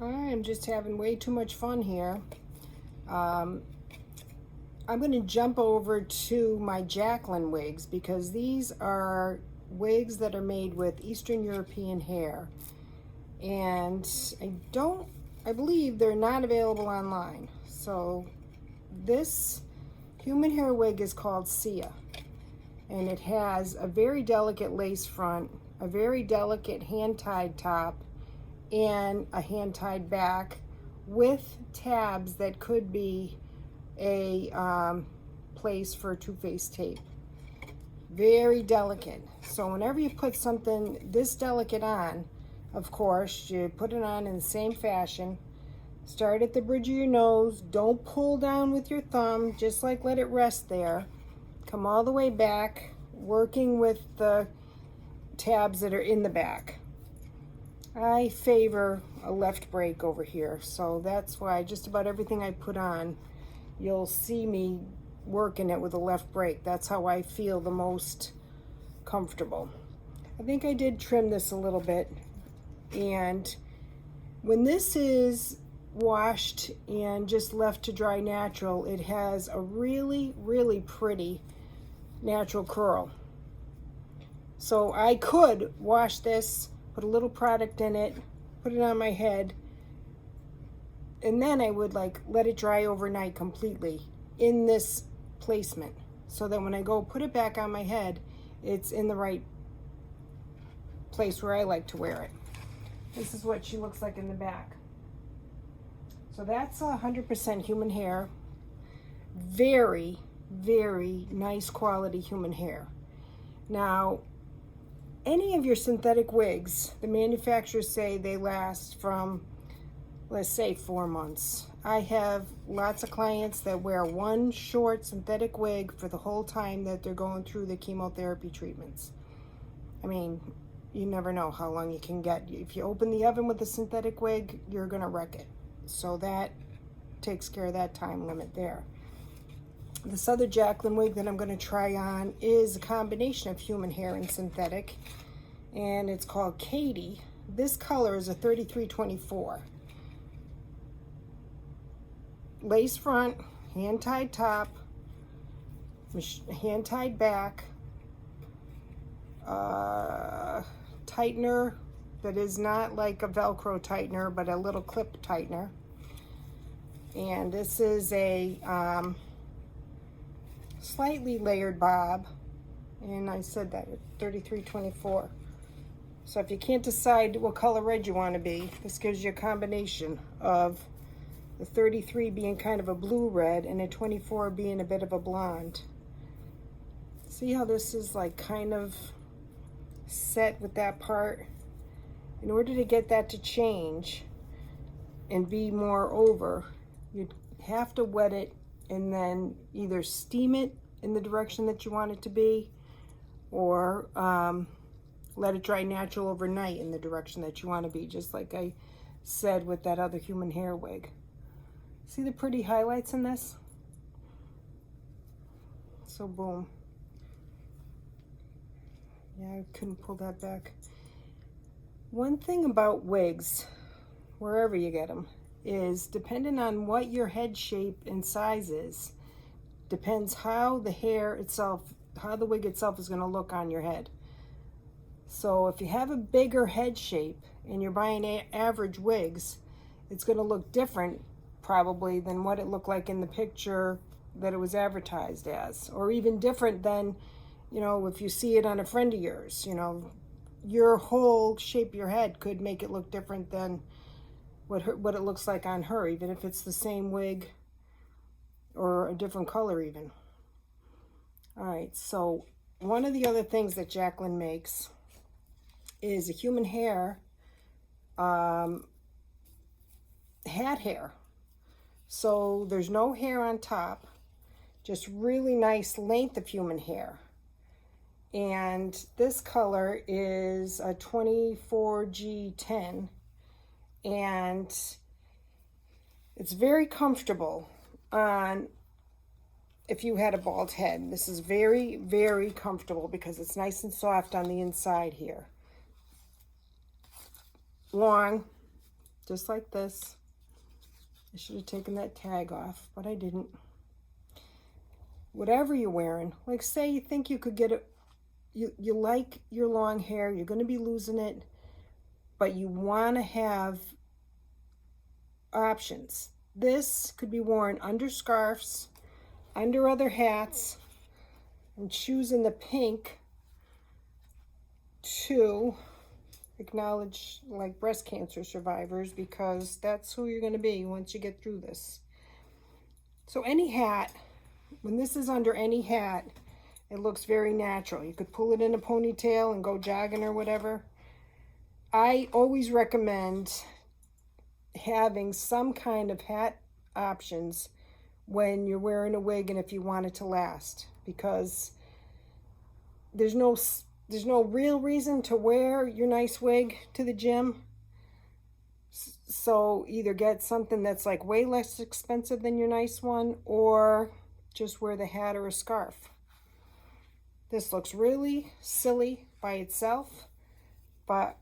I'm just having way too much fun here. I'm going to jump over to my Jacquelyn wigs because these are wigs that are made with Eastern European hair. And I believe they're not available online. So this human hair wig is called Sia. And it has a very delicate lace front, a very delicate hand-tied top, and a hand-tied back with tabs that could be a place for two-faced tape. Very delicate. So whenever you put something this delicate on, of course, you put it on in the same fashion. Start at the bridge of your nose. Don't pull down with your thumb. Just like let it rest there. Come all the way back, working with the tabs that are in the back. I favor a left break over here, so that's why just about everything I put on, you'll see me working it with a left break. That's how I feel the most comfortable. I think I did trim this a little bit, and when this is washed and just left to dry natural, it has a really, really pretty natural curl. So I could wash this, put a little product in it, put it on my head, and then I would like let it dry overnight completely in this placement so that when I go put it back on my head, it's in the right place where I like to wear it. This is what she looks like in the back. So that's 100% human hair. Very, very nice quality human hair. Now, any of your synthetic wigs, the manufacturers say they last from, let's say, 4 months. I have lots of clients that wear one short synthetic wig for the whole time that they're going through the chemotherapy treatments. I mean, you never know how long you can get. If you open the oven with a synthetic wig, you're gonna wreck it. So that takes care of that time limit there. This other Jacquelyn wig that I'm going to try on is a combination of human hair and synthetic, and it's called Katie. This color is a 3324. Lace front, hand-tied top, hand-tied back, tightener that is not like a Velcro tightener, but a little clip tightener. And this is a slightly layered bob, and I said that at 3324. So if you can't decide what color red you want to be, this gives you a combination of the 33 being kind of a blue red and a 24 being a bit of a blonde. See how this is like kind of set with that part? In order to get that to change and be more over, you'd have to wet it and then either steam it in the direction that you want it to be, or let it dry natural overnight in the direction that you want to be, just like I said with that other human hair wig. See the pretty highlights in this? So boom. Yeah, I couldn't pull that back. One thing about wigs, wherever you get them, is depending on what your head shape and size is, depends how the hair itself, how the wig itself is going to look on your head. So if you have a bigger head shape and you're buying average wigs, it's going to look different probably than what it looked like in the picture that it was advertised as, or even different than, you know, if you see it on a friend of yours. You know, your whole shape of your head could make it look different than what it looks like on her, even if it's the same wig or a different color even. All right, so one of the other things that Jacquelyn makes is a human hair hat hair. So there's no hair on top, just really nice length of human hair. And this color is a 24G10, and it's very comfortable on if you had a bald head. This is very, very comfortable because it's nice and soft on the inside here. Long, just like this. I should have taken that tag off, but I didn't. Whatever you're wearing, like say you think you could get it, you like your long hair, you're going to be losing it, but you want to have options. This could be worn under scarves, under other hats. I'm choosing the pink to acknowledge like breast cancer survivors, because that's who you're going to be once you get through this. So any hat, when this is under any hat, it looks very natural. You could pull it in a ponytail and go jogging or whatever. I always recommend having some kind of hat options when you're wearing a wig and if you want it to last, because there's no real reason to wear your nice wig to the gym. So either get something that's like way less expensive than your nice one, or just wear the hat or a scarf. This looks really silly by itself, but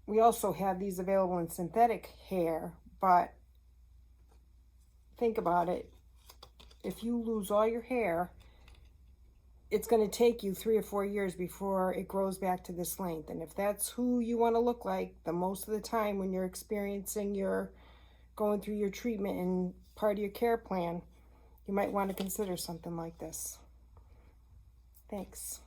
we also have these available in synthetic hair. But think about it. If you lose all your hair, it's going to take you 3 or 4 years before it grows back to this length. And if that's who you want to look like the most of the time when you're experiencing going through your treatment and part of your care plan, you might want to consider something like this. Thanks.